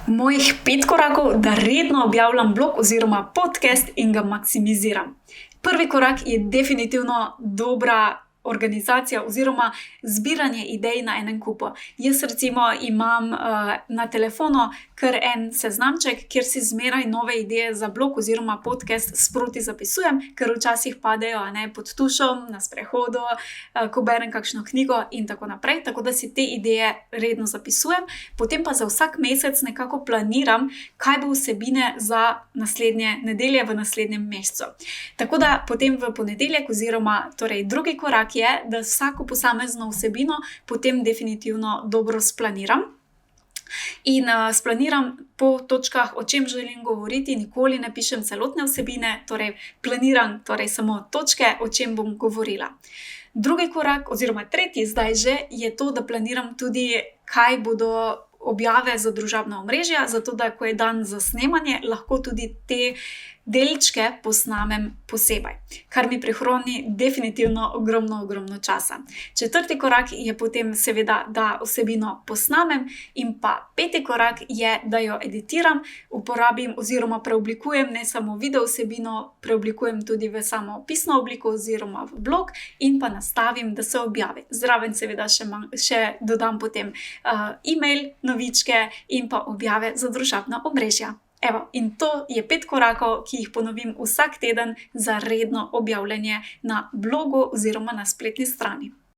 Mojih 5 korakov, da redno objavljam blog oziroma podcast in ga maksimiziram. Prvi korak je definitivno dobra organizacija oziroma zbiranje idej na enem kupu. Jaz recimo imam na telefonu kar en seznamček, kjer si zmeraj nove ideje za blog oziroma podcast sproti zapisujem, ker včasih padejo pod tušom, na sprehodu, ko berem kakšno knjigo in tako naprej. Tako da si te ideje redno zapisujem, potem pa za vsak mesec nekako planiram, kaj bo vsebine za naslednje nedelje v naslednjem mesecu. Tako da potem v ponedeljek oziroma drugi korak je, da vsako posamezno vsebino potem definitivno dobro splaniram. In splaniram po točkah, o čem želim govoriti, nikoli ne pišem celotne vsebine, planiram samo točke, o čem bom govorila. Drugi korak oziroma tretji zdaj že je to, da planiram tudi, kaj bodo objave za družabna omrežja, zato da ko je dan za snemanje, lahko tudi te delčke posnamem posebej, kar mi prihrani definitivno ogromno časa. Četrti korak je potem seveda, da vsebino posnamem, in pa peti korak je, da jo editiram, uporabim oziroma preoblikujem ne samo video vsebino, preoblikujem tudi v samo pisno obliko oziroma v blog in pa nastavim, da se objavi. Zraven seveda še dodam potem e-mail, novičke in pa objave za družabna omrežja. Evo, in to je 5 korakov, ki jih ponovim vsak teden za redno objavljanje na blogu oziroma na spletni strani.